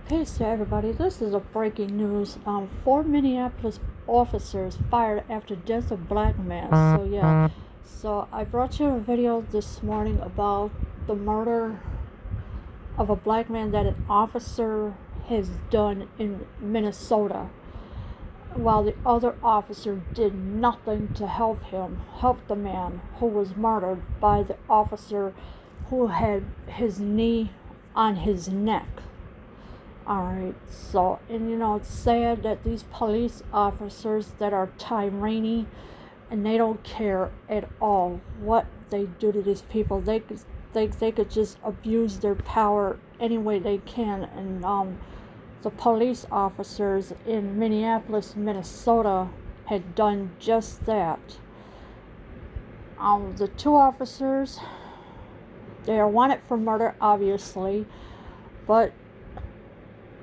Peace to everybody. This is a breaking news. 4 Minneapolis officers fired after death of black man. So I brought you a video this morning about the murder of a black man that an officer has done in Minnesota, while the other officer did nothing to help the man who was murdered by the officer who had his knee on his neck. Alright, so, and it's sad that these police officers that are tyranny, and they don't care at all what they do to these people. They could just abuse their power any way they can. And the police officers in Minneapolis, Minnesota had done just that. The two officers, they are wanted for murder, obviously, but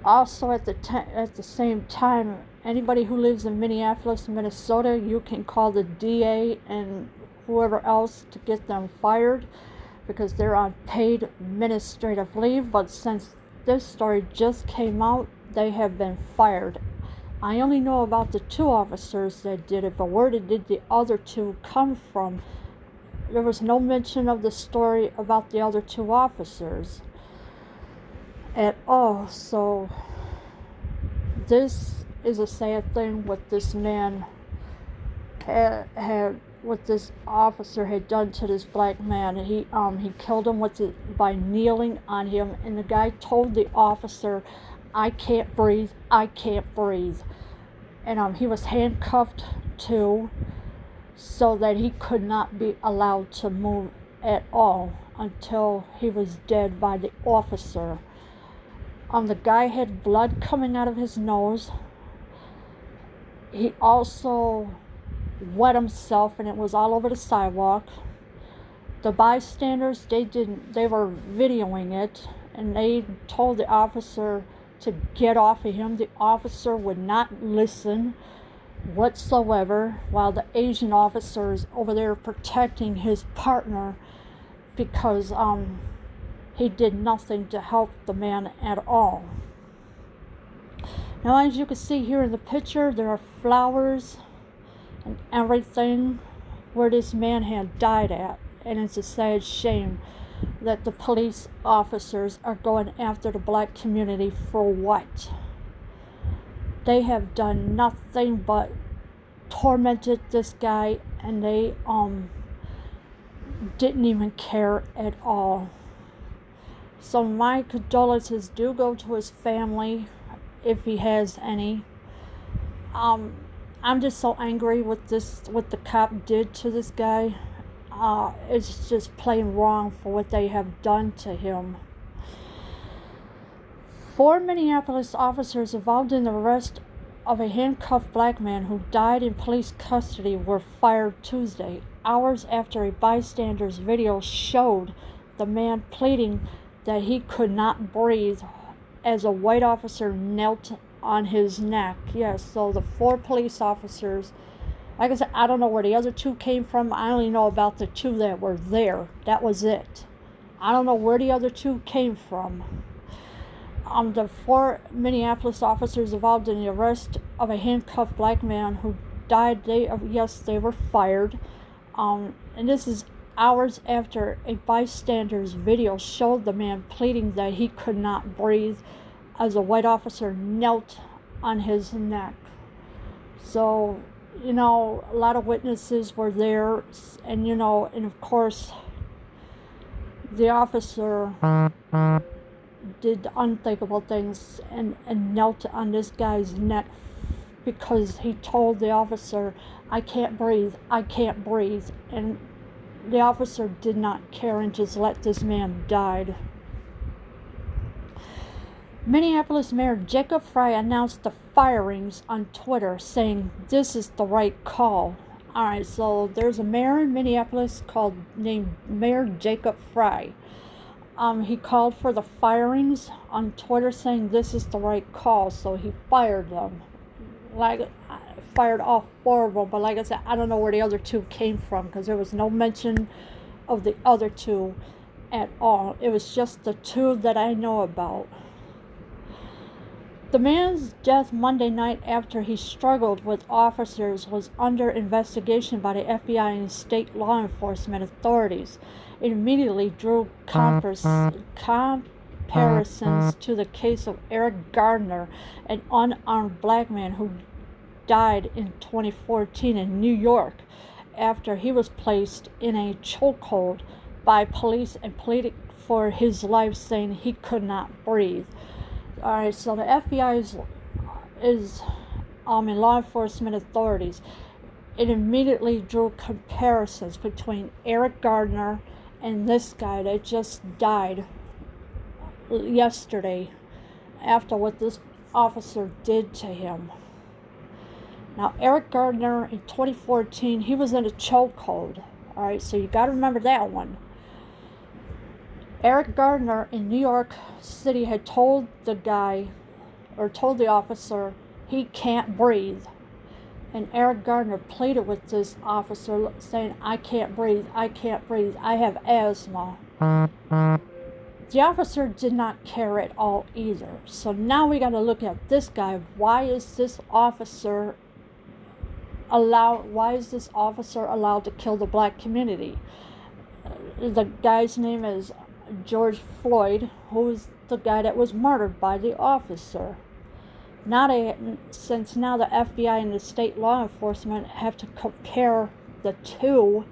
also at the same time, anybody who lives in Minneapolis, Minnesota, you can call the DA and whoever else to get them fired because they're on paid administrative leave. But since this story just came out, they have been fired. I only know about the two officers that did it, but where did the other two come from? There was no mention of the story about the other two officers at all. So this is a sad thing what this man what this officer had done to this black man. He killed him by kneeling on him, and the guy told the officer, I can't breathe, and he was handcuffed too, so that he could not be allowed to move at all until he was dead by the officer. The guy had blood coming out of his nose. He also wet himself, and it was all over the sidewalk. The bystanders, they were videoing it, and they told the officer to get off of him. The officer would not listen whatsoever, while the Asian officer is over there protecting his partner because he did nothing to help the man at all. Now, as you can see here in the picture, there are flowers and everything where this man had died at. And it's a sad shame that the police officers are going after the black community for what? They have done nothing but tormented this guy, and they didn't even care at all. So my condolences do go to his family, if he has any. I'm just so angry with what the cop did to this guy. It's just plain wrong for what they have done to him. 4 Minneapolis officers involved in the arrest of a handcuffed black man who died in police custody were fired Tuesday, hours after a bystander's video showed the man pleading that he could not breathe as a white officer knelt on his neck. Yes, so the 4 police officers, like I said, I don't know where the other 2 came from. I only know about the 2 that were there. That was it. I don't know where the other 2 came from. The 4 Minneapolis officers involved in the arrest of a handcuffed black man who died, they were fired. And this is hours after a bystander's video showed the man pleading that he could not breathe as a white officer knelt on his neck. So, a lot of witnesses were there, and and of course the officer did unthinkable things and knelt on this guy's neck because he told the officer, I can't breathe, and the officer did not care and just let this man die. Minneapolis Mayor Jacob Frey announced the firings on Twitter, saying this is the right call. Alright, so there's a mayor in Minneapolis named Mayor Jacob Frey. He called for the firings on Twitter, saying this is the right call, so he fired them. Fired all 4 of them, but like I said, I don't know where the other 2 came from because there was no mention of the other 2 at all. It was just the 2 that I know about. The man's death Monday night after he struggled with officers was under investigation by the FBI and state law enforcement authorities. It immediately drew comparisons to the case of Eric Garner, an unarmed black man who died in 2014 in New York after he was placed in a chokehold by police and pleaded for his life, saying he could not breathe. Alright, so the FBI is and law enforcement authorities, it immediately drew comparisons between Eric Garner and this guy that just died yesterday after what this officer did to him. Now, Eric Garner in 2014, he was in a chokehold. Alright, so you got to remember that one. Eric Garner in New York City had told the officer he can't breathe. And Eric Garner pleaded with this officer saying, I can't breathe, I have asthma. The officer did not care at all either. So now we got to look at this guy. Why is this officer allowed to kill the black community? The guy's name is George Floyd, who is the guy that was murdered by the officer. Since now the FBI and the state law enforcement have to compare the two,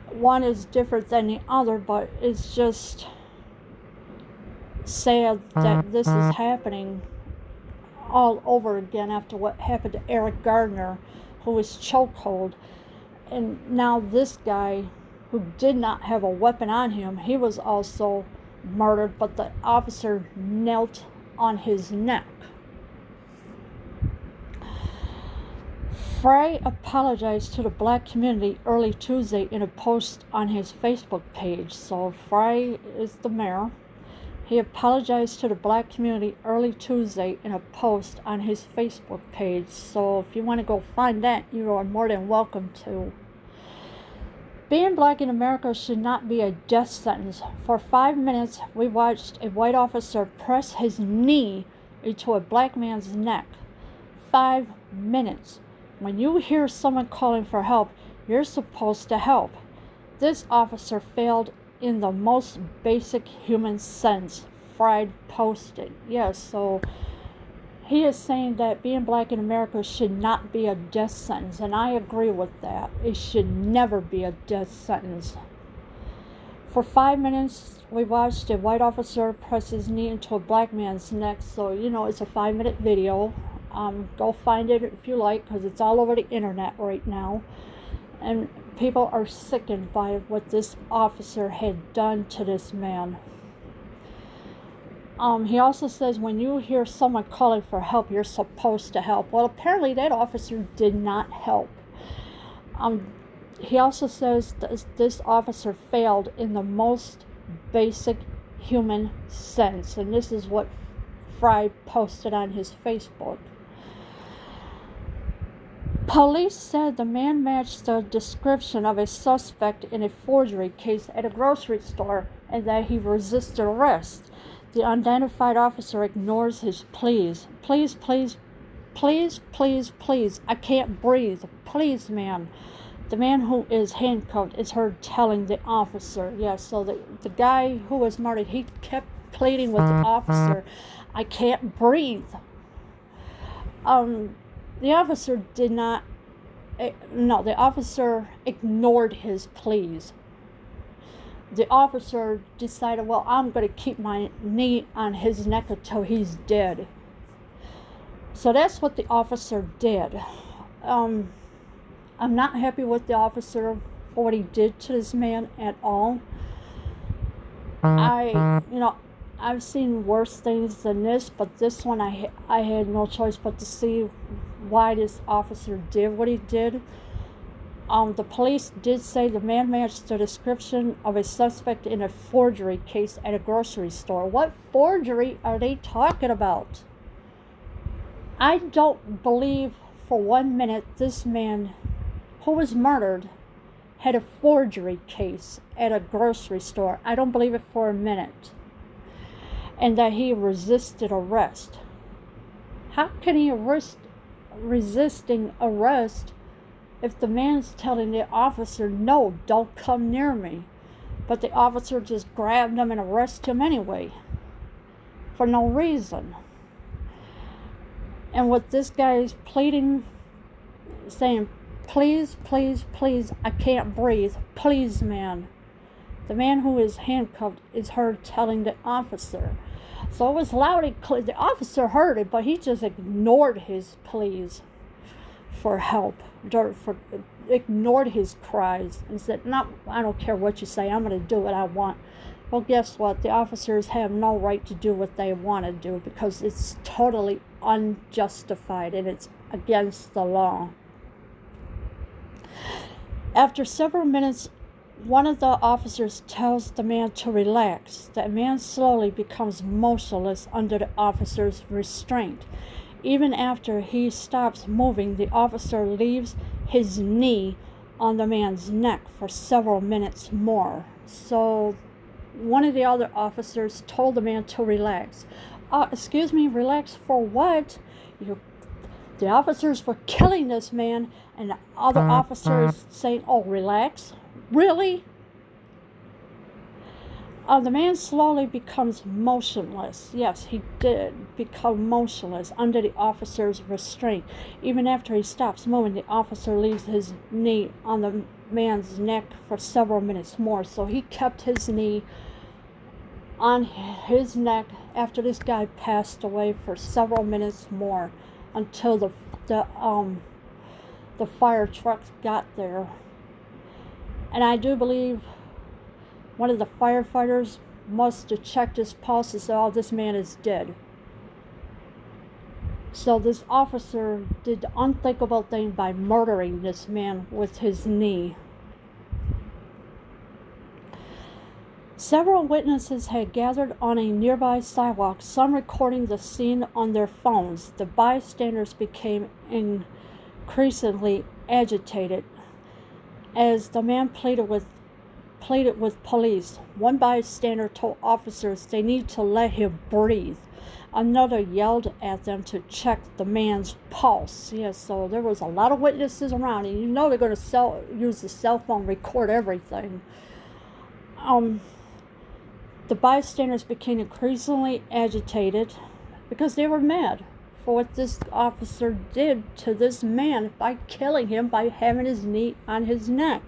one is different than the other, but it's just sad that this is happening all over again after what happened to Eric Garner, who was chokehold. And now this guy, who did not have a weapon on him, he was also murdered, but the officer knelt on his neck. Frey apologized to the black community early Tuesday in a post on his Facebook page. So Frey is the mayor. He apologized to the black community early Tuesday in a post on his Facebook page. So if you want to go find that, you are more than welcome to. Being black in America should not be a death sentence. For 5 minutes, we watched a white officer press his knee into a black man's neck. 5 minutes. When you hear someone calling for help, you're supposed to help. This officer failed in the most basic human sense, Fried posted. Yes, so he is saying that being black in America should not be a death sentence, and I agree with that. It should never be a death sentence. For 5 minutes, we watched a white officer press his knee into a black man's neck. So, it's a 5-minute video. Go find it if you like, because it's all over the internet right now. And people are sickened by what this officer had done to this man. He also says when you hear someone calling for help, you're supposed to help. Well, apparently that officer did not help. He also says this officer failed in the most basic human sense. And this is what Fry posted on his Facebook. Police said the man matched the description of a suspect in a forgery case at a grocery store and that he resisted arrest. The unidentified officer ignores his pleas. Please, please, please, please, please. I can't breathe. Please, man. The man who is handcuffed is heard telling the officer. Yes, so the guy who was murdered, he kept pleading with the officer, I can't breathe. The officer the officer ignored his pleas. The officer decided, well, I'm going to keep my knee on his neck until he's dead. So that's what the officer did. I'm not happy with the officer for what he did to this man at all. I've seen worse things than this, but this one I had no choice but to see why this officer did what he did. The police did say the man matched the description of a suspect in a forgery case at a grocery store. What forgery are they talking about? I don't believe for 1 minute this man who was murdered had a forgery case at a grocery store. I don't believe it for a minute. and that he resisted arrest. How can he resisting arrest if the man's telling the officer, no, don't come near me? But the officer just grabbed him and arrested him anyway, for no reason. And what this guy is pleading, saying, please, please, please, I can't breathe. Please, man. The man who is handcuffed is heard telling the officer. So it was loud and clear. The officer heard it, but he just ignored his pleas for help, ignored his cries, and said, no, I don't care what you say, I'm going to do what I want. Well, guess what? The officers have no right to do what they want to do because it's totally unjustified and it's against the law. After several minutes, one of the officers tells the man to relax. The man slowly becomes motionless under the officer's restraint. Even after he stops moving, the officer leaves his knee on the man's neck for several minutes more. So one of the other officers told the man to relax. Excuse me, relax for what? The officers were killing this man, and the other officers saying, oh, relax? Really? The man slowly becomes motionless. Yes, he did become motionless under the officer's restraint. Even after he stops moving, the officer leaves his knee on the man's neck for several minutes more. So he kept his knee on his neck after this guy passed away for several minutes more until the fire trucks got there. And I do believe one of the firefighters must have checked his pulse and said, oh, this man is dead. So this officer did the unthinkable thing by murdering this man with his knee. Several witnesses had gathered on a nearby sidewalk, some recording the scene on their phones. The bystanders became increasingly agitated as the man pleaded with police. One bystander told officers they need to let him breathe. Another yelled at them to check the man's pulse. Yes, so there was a lot of witnesses around, and you know they're going to use the cell phone, record everything. The bystanders became increasingly agitated because they were mad for what this officer did to this man by killing him, by having his knee on his neck.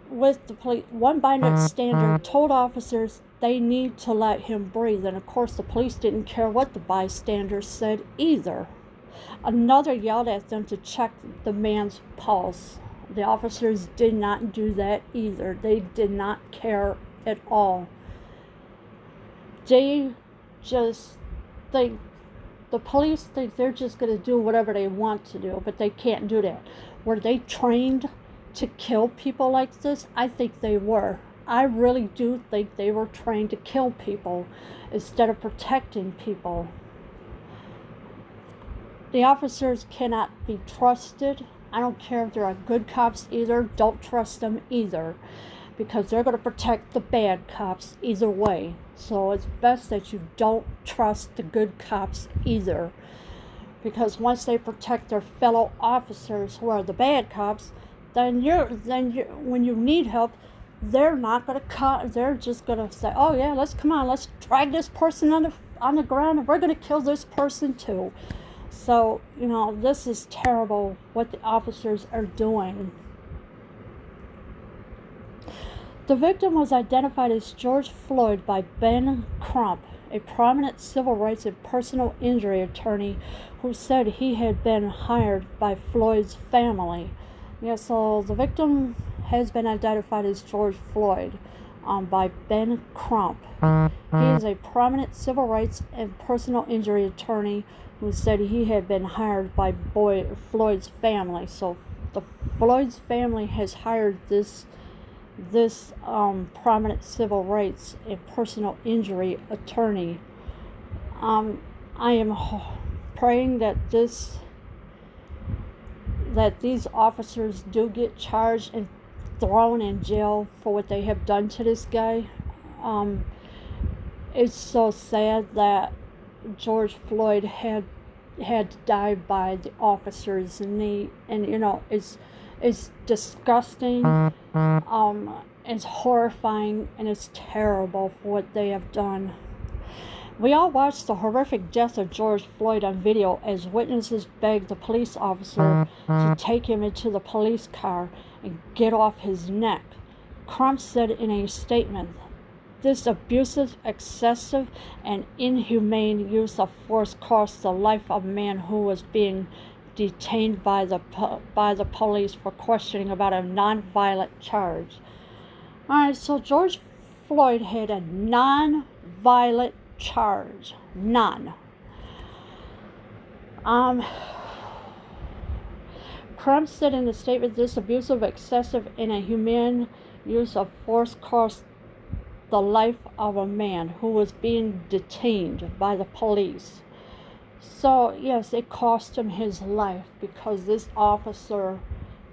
With the police, one bystander told officers they need to let him breathe, and of course the police didn't care what the bystanders said either. Another yelled at them to check the man's pulse. The officers did not do that either. They did not care at all. They just think, the police think they're just going to do whatever they want to do, but they can't do that. Were they trained to kill people like this? I think they were. I really do think they were trained to kill people instead of protecting people. The officers cannot be trusted. I don't care if they're good cops either. Don't trust them either, because they're going to protect the bad cops either way. So it's best that you don't trust the good cops either, because once they protect their fellow officers who are the bad cops, then when you need help, they're not going to cut. They're just going to say, oh yeah, let's drag this person on the ground, and we're going to kill this person too. So, this is terrible what the officers are doing. The victim was identified as George Floyd by Ben Crump, a prominent civil rights and personal injury attorney who said he had been hired by Floyd's family. Yeah, so the victim has been identified as George Floyd by Ben Crump. He is a prominent civil rights and personal injury attorney who said he had been hired by Floyd's family. So the Floyd's family has hired this prominent civil rights and personal injury attorney. I am praying that these officers do get charged and thrown in jail for what they have done to this guy. It's so sad that George Floyd had to die by the officers, and it's disgusting, it's horrifying, and it's terrible for what they have done. We all watched the horrific death of George Floyd on video as witnesses begged the police officer to take him into the police car and get off his neck. Crump said in a statement, "This abusive, excessive, and inhumane use of force cost the life of a man who was being detained by the police for questioning about a nonviolent charge." All right, so George Floyd had a nonviolent charge. None. Crump said in the statement, "This abusive, excessive, and inhumane use of force cost the life of a man who was being detained by the police." So, yes, it cost him his life because this officer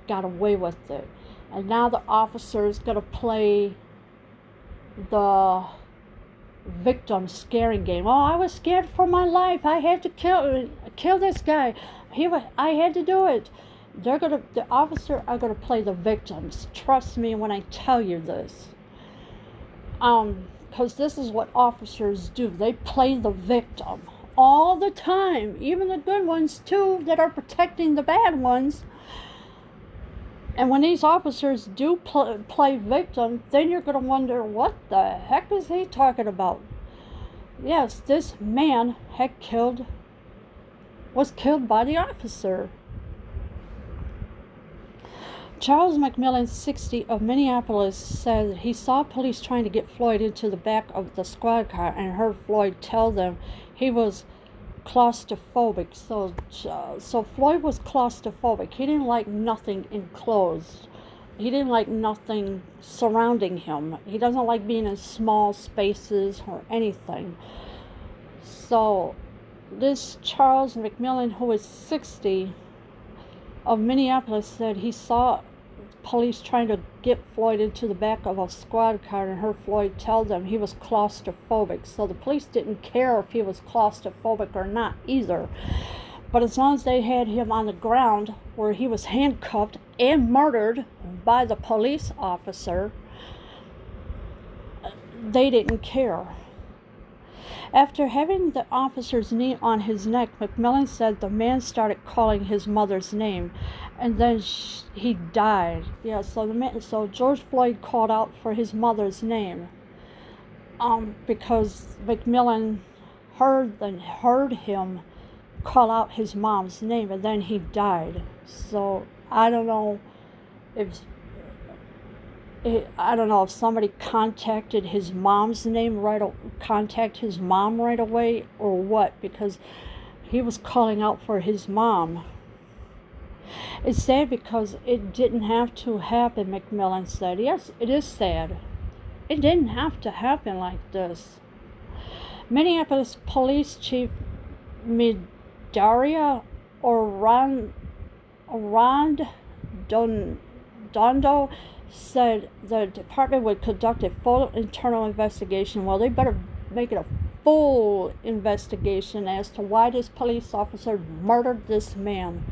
got away with it. And now the officer is going to play the victim scaring game. "Oh, I was scared for my life. I had to kill this guy. I had to do it." The officer are going to play the victims. Trust me when I tell you this. Because this is what officers do. They play the victim all the time, even the good ones too, that are protecting the bad ones. And when these officers do play victim, then you're going to wonder, what the heck is he talking about? Yes, this man was killed by the officer. Charles Macmillan, 60, of Minneapolis, said he saw police trying to get Floyd into the back of the squad car and heard Floyd tell them he was claustrophobic. So Floyd was claustrophobic. He didn't like nothing enclosed. He didn't like nothing surrounding him. He doesn't like being in small spaces or anything. So this Charles Macmillan, who is 60, of Minneapolis, said he saw police trying to get Floyd into the back of a squad car and heard Floyd tell them he was claustrophobic. So the police didn't care if he was claustrophobic or not either. But as long as they had him on the ground where he was handcuffed and murdered by the police officer, they didn't care. After having the officer's knee on his neck, Macmillan said the man started calling his mother's name, and then he died. Yeah, so George Floyd called out for his mother's name, because Macmillan heard him call out his mom's name, and then he died. So I don't know if somebody contacted his mom right away or what, because he was calling out for his mom. It's sad because it didn't have to happen, Macmillan said. Yes, it is sad. It didn't have to happen like this. Minneapolis Police Chief Midaria Dondo said the department would conduct a full internal investigation. Well, they better make it a full investigation as to why this police officer murdered this man.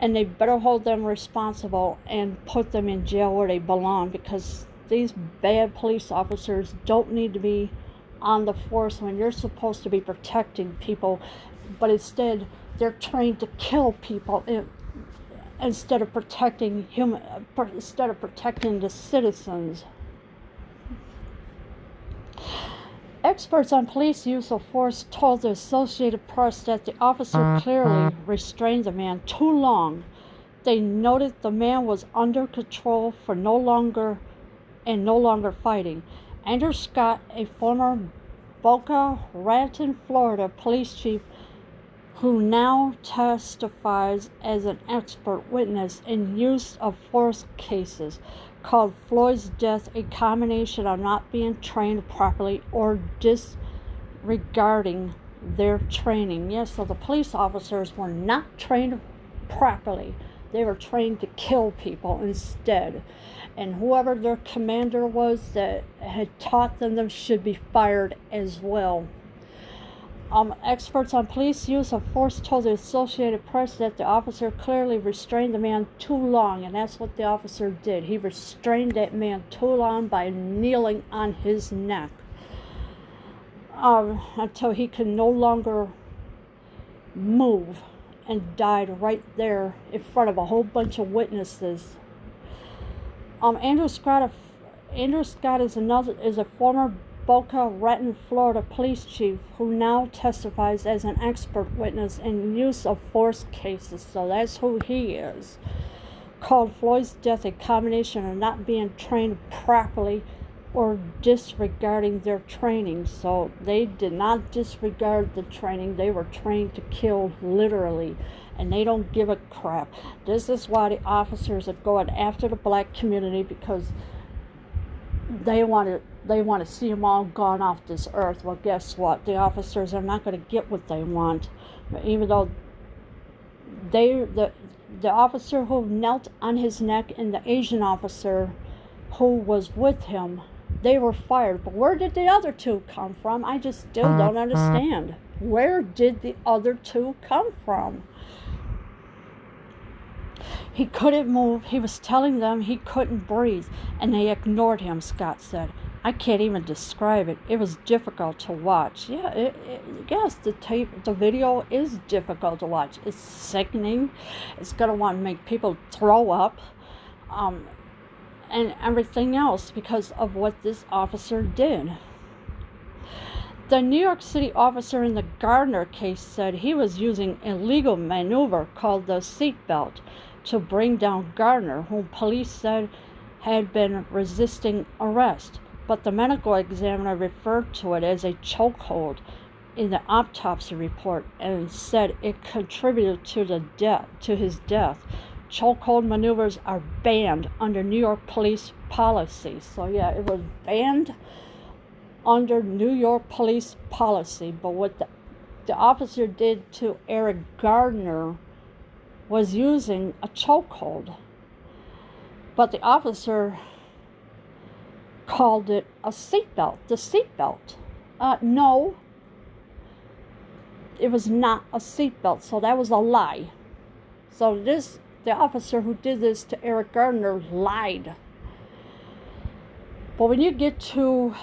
And they better hold them responsible and put them in jail where they belong, because these bad police officers don't need to be on the force when you're supposed to be protecting people, but instead they're trained to kill people instead of protecting the citizens. Experts on police use of force told the Associated Press that the officer clearly restrained the man too long. They noted the man was under control for no longer fighting. Andrew Scott, a former Boca Raton, Florida police chief who now testifies as an expert witness in use of force cases, called Floyd's death a combination of not being trained properly or disregarding their training. Yes, so the police officers were not trained properly. They were trained to kill people instead. And whoever their commander was that had taught them should be fired as well. Experts on police use of force told the Associated Press that the officer clearly restrained the man too long, and that's what the officer did. He restrained that man too long by kneeling on his neck until he could no longer move, and died right there in front of a whole bunch of witnesses. Andrew Scott is a former Boca Raton, Florida police chief who now testifies as an expert witness in use of force cases. So that's who he is. Called Floyd's death a combination of not being trained properly or disregarding their training. So they did not disregard the training. They were trained to kill literally, and they don't give a crap. This is why the officers are going after the black community, because they want to see them all gone off this earth. Well, guess what? The officers are not going to get what they want. Even though the officer who knelt on his neck and the Asian officer who was with him, they were fired. But where did the other two come from? I just still don't understand. Where did the other two come from? He couldn't move. He was telling them he couldn't breathe, and they ignored him, Scott said. I can't even describe it. It was difficult to watch. Yeah, yes, the video is difficult to watch. It's sickening. It's going to want to make people throw up, and everything else because of what this officer did. The New York City officer in the Garner case said he was using a legal maneuver called the seatbelt to bring down Garner, whom police said had been resisting arrest. But the medical examiner referred to it as a chokehold in the autopsy report and said it contributed to his death. Chokehold maneuvers are banned under New York police policy. So yeah, it was banned under New York police policy. But what the officer did to Eric Garner was using a chokehold. But the officer called it a seatbelt, the seatbelt. No, it was not a seatbelt, so that was a lie. So the officer who did this to Eric Garner lied. But when you get to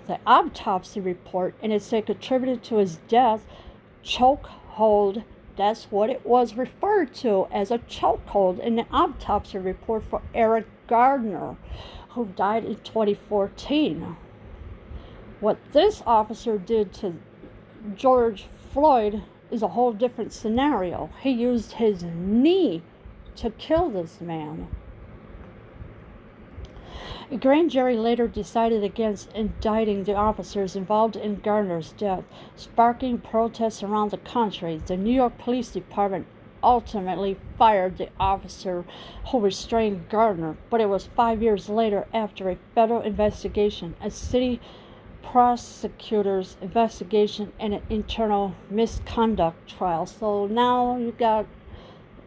the autopsy report and it said contributed to his death, chokehold, that's what it was referred to as, a chokehold in the autopsy report for Eric Garner, who died in 2014. What this officer did to George Floyd is a whole different scenario. He used his knee to kill this man. A grand jury later decided against indicting the officers involved in Garner's death, sparking protests around the country. The New York Police Department ultimately fired the officer who restrained Garner, but it was 5 years later, after a federal investigation, a city prosecutor's investigation, and an internal misconduct trial. So now you got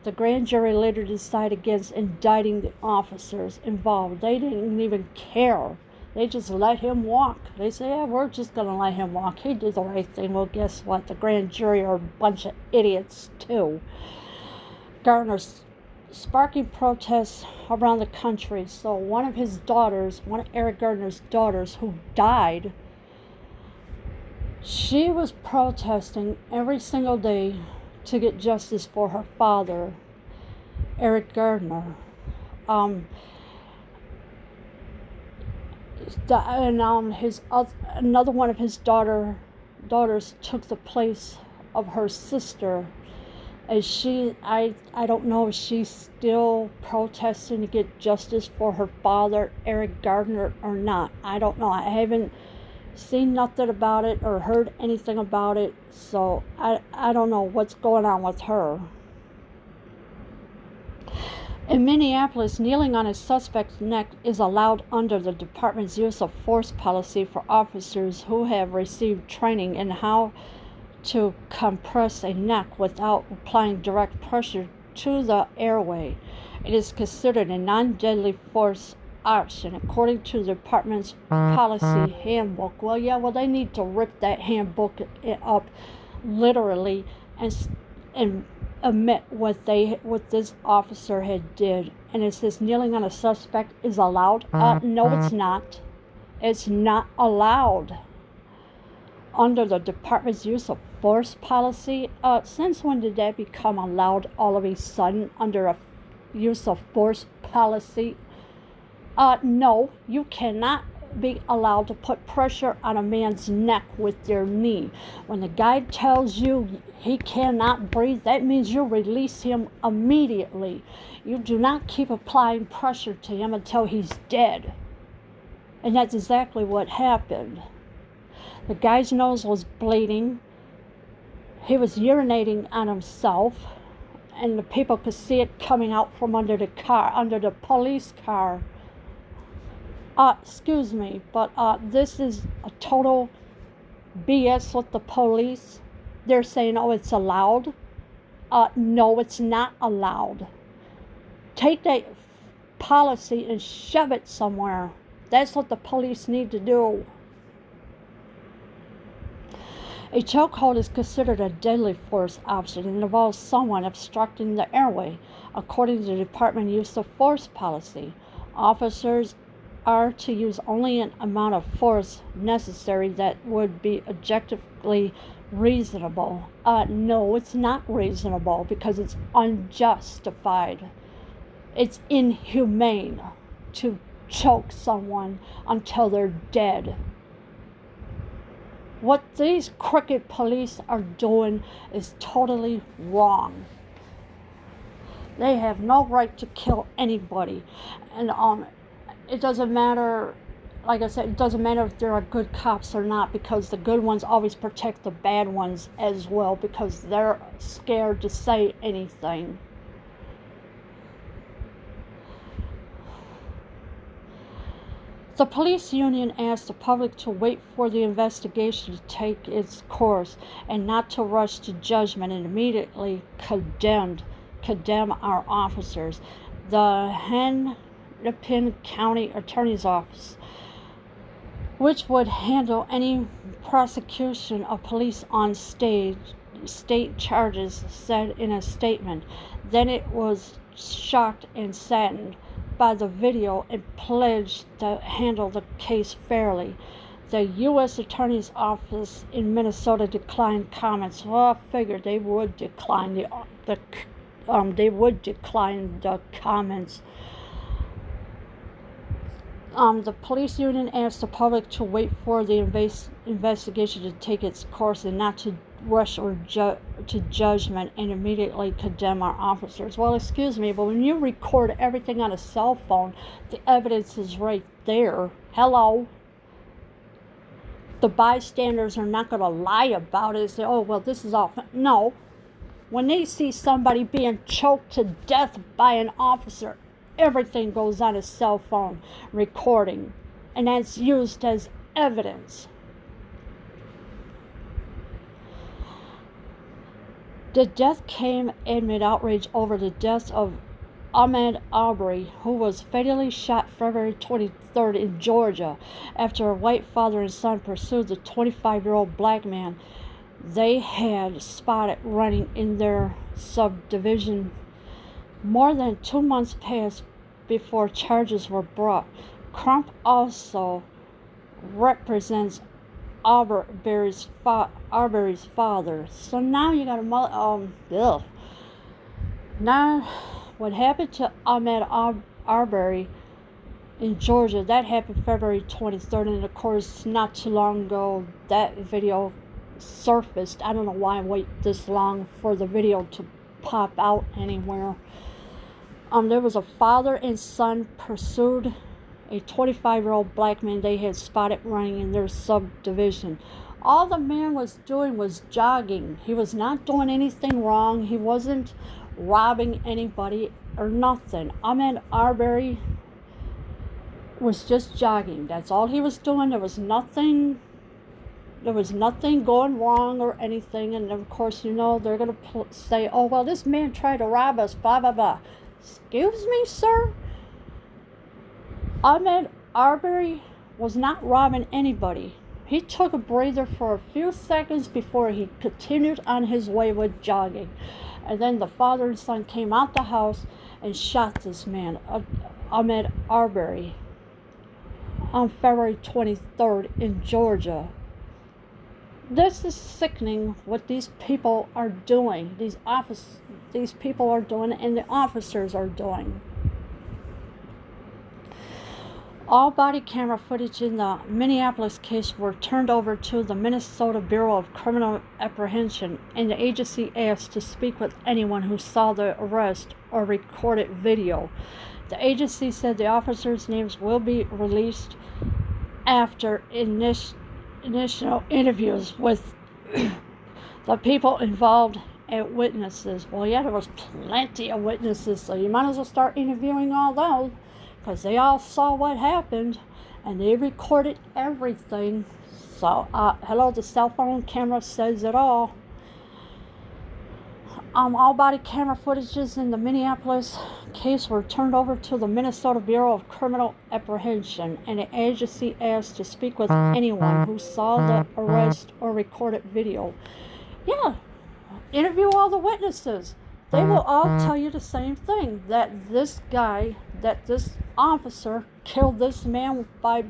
the grand jury later decide against indicting the officers involved. They didn't even care. They just let him walk. They say, yeah, we're just going to let him walk. He did the right thing. Well, guess what? The grand jury are a bunch of idiots, too. Garner's sparking protests around the country. So one of Eric Garner's daughters who died, she was protesting every single day to get justice for her father, Eric Garner. Another one of his daughters took the place of her sister. I don't know if she's still protesting to get justice for her father, Eric Garner, or not. I don't know. I haven't seen nothing about it or heard anything about it, so I don't know what's going on with her. In Minneapolis, kneeling on a suspect's neck is allowed under the department's use of force policy for officers who have received training in how to compress a neck without applying direct pressure to the airway. It is considered a non-deadly force option according to the department's policy handbook. Well, yeah, they need to rip that handbook up literally and admit what this officer had did. And it says kneeling on a suspect is allowed. No, it's not. It's not allowed under the department's use of force policy. Since when did that become allowed all of a sudden under a use of force policy? No, you cannot be allowed to put pressure on a man's neck with your knee. When the guy tells you he cannot breathe, that means you release him immediately. You do not keep applying pressure to him until he's dead. And that's exactly what happened. The guy's nose was bleeding. He was urinating on himself, and the people could see it coming out from under the police car. Excuse me, but this is a total BS with the police. They're saying, oh, it's allowed. No, it's not allowed. Take that policy and shove it somewhere. That's what the police need to do. A chokehold is considered a deadly force option and involves someone obstructing the airway, according to the Department use of force policy. Officers are to use only an amount of force necessary that would be objectively reasonable. No, it's not reasonable because it's unjustified. It's inhumane to choke someone until they're dead. What these crooked police are doing is totally wrong. They have no right to kill anybody. And it doesn't matter, like I said, it doesn't matter if there are good cops or not, because the good ones always protect the bad ones as well, because they're scared to say anything. The police union asked the public to wait for the investigation to take its course and not to rush to judgment, and immediately condemn our officers. The Hennepin County Attorney's Office, which would handle any prosecution of police on state charges, said in a statement. Then it was shocked and saddened by the video and pledged to handle the case fairly. The U.S. Attorney's Office in Minnesota declined comments. Well, I figured they would decline the comments. The police union asked the public to wait for the investigation to take its course and not to rush to judgment and immediately condemn our officers. Well, excuse me, but when you record everything on a cell phone, the evidence is right there. Hello? The bystanders are not going to lie about it and say, oh, well, this is all. No. When they see somebody being choked to death by an officer, everything goes on a cell phone recording, and that's used as evidence. The death came amid outrage over the death of Ahmed Arbery, who was fatally shot February 23rd in Georgia after a white father and son pursued the 25-year-old black man they had spotted running in their subdivision. More than 2 months passed before charges were brought. Crump also represents Arbery's father. So now you got a Now, what happened to Ahmed Arbery in Georgia, that happened February 23rd, and of course, not too long ago, that video surfaced. I don't know why I wait this long for the video to pop out anywhere. There was a father and son pursued a 25-year-old black man they had spotted running in their subdivision. All the man was doing was jogging. He was not doing anything wrong. He wasn't robbing anybody or nothing. Ahmed Arbery was just jogging. That's all he was doing. There was nothing There was nothing going wrong or anything, and of course, they're going to say, oh, well, this man tried to rob us, blah, blah, blah. Excuse me, sir? Ahmed Arbery was not robbing anybody. He took a breather for a few seconds before he continued on his way with jogging. And then the father and son came out the house and shot this man, Ahmed Arbery, on February 23rd in Georgia. This is sickening what these people are doing, these people are doing, and the officers are doing. All body camera footage in the Minneapolis case were turned over to the Minnesota Bureau of Criminal Apprehension, and the agency asked to speak with anyone who saw the arrest or recorded video. The agency said the officers' names will be released after initial interviews with the people involved and witnesses. Well, yeah, there was plenty of witnesses, so you might as well start interviewing all those, because they all saw what happened and they recorded everything. So, hello, the cell phone camera says it all. All body camera footages in the Minneapolis case were turned over to the Minnesota Bureau of Criminal Apprehension, and the agency asked to speak with anyone who saw the arrest or recorded video. Yeah, interview all the witnesses. They will all tell you the same thing, that this officer killed this man by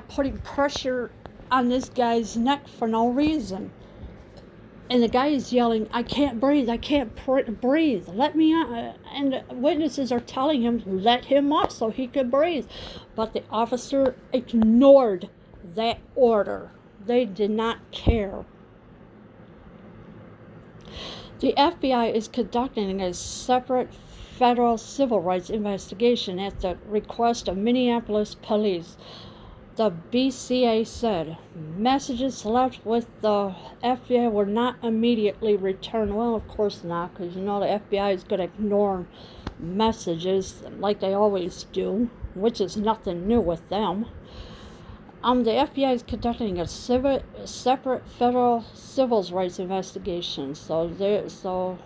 putting pressure on this guy's neck for no reason. And the guy is yelling, I can't breathe, breathe, let me out. And the witnesses are telling him, let him off so he could breathe. But the officer ignored that order. They did not care. The FBI is conducting a separate federal civil rights investigation at the request of Minneapolis police. The BCA said messages left with the FBI were not immediately returned. Well, of course not, because the FBI is going to ignore messages like they always do, which is nothing new with them. The FBI is conducting a separate federal civil rights investigation. So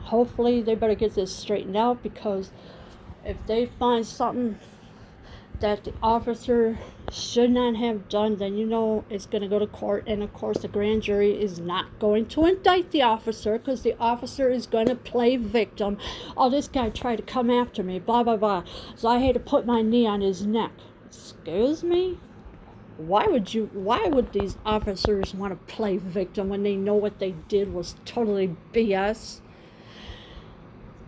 hopefully they better get this straightened out, because if they find something that the officer should not have done, then it's going to go to court, and of course the grand jury is not going to indict the officer, because the officer is going to play victim. Oh, this guy tried to come after me, blah blah blah, so I had to put my knee on his neck. Excuse me? Why would these officers want to play victim when they know what they did was totally BS?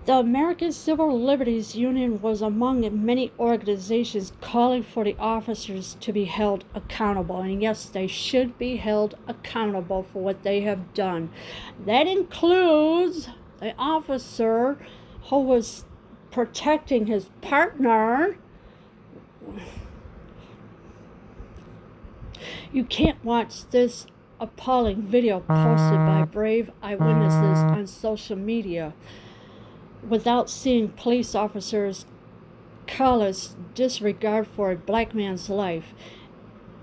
The American Civil Liberties Union was among many organizations calling for the officers to be held accountable. And yes, they should be held accountable for what they have done. That includes the officer who was protecting his partner. You can't watch this appalling video posted by brave eyewitnesses on social media without seeing police officers' callous disregard for a black man's life.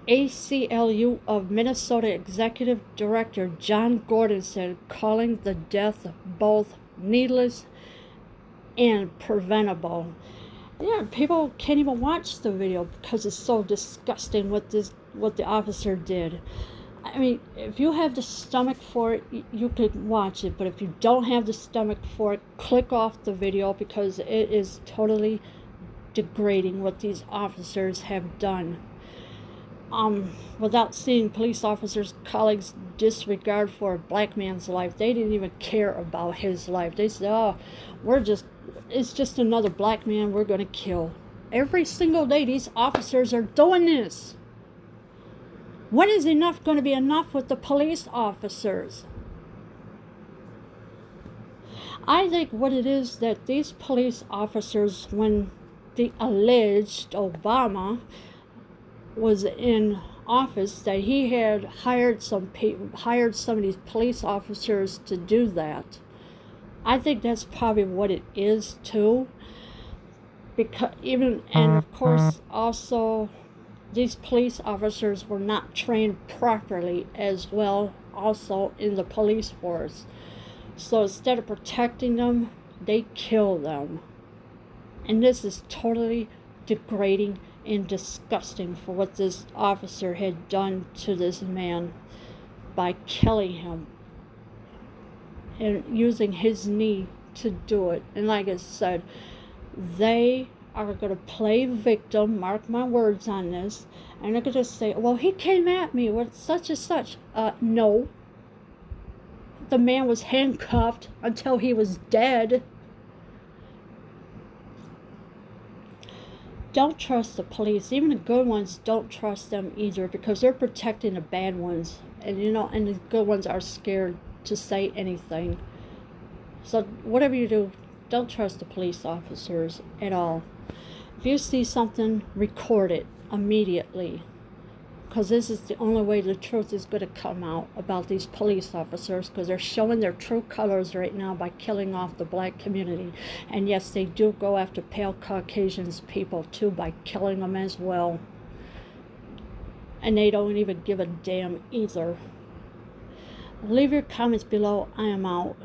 ACLU of Minnesota Executive Director John Gordon said, calling the death both needless and preventable. Yeah, people can't even watch the video because it's so disgusting what the officer did. I mean, if you have the stomach for it, you could watch it. But if you don't have the stomach for it, click off the video, because it is totally degrading what these officers have done. Without seeing police officers' colleagues' disregard for a black man's life. They didn't even care about his life. They said, oh, it's just another black man we're going to kill. Every single day these officers are doing this. When is enough going to be enough with the police officers? I think what it is that these police officers, when the alleged Obama was in office, that he had hired some of these police officers to do that. I think that's probably what it is too. And of course also These police officers were not trained properly as well, also in the police force. So instead of protecting them, they kill them. And this is totally degrading and disgusting for what this officer had done to this man by killing him and using his knee to do it. And like I said, they are going to play victim, mark my words on this, and they're going to say, well, he came at me with such and such. No. The man was handcuffed until he was dead. Don't trust the police. Even the good ones, don't trust them either, because they're protecting the bad ones. And and the good ones are scared to say anything. So whatever you do, don't trust the police officers at all. If you see something, record it immediately, because this is the only way the truth is going to come out about these police officers, because they're showing their true colors right now by killing off the black community. And yes, they do go after pale Caucasians people too by killing them as well. And they don't even give a damn either. Leave your comments below. I am out.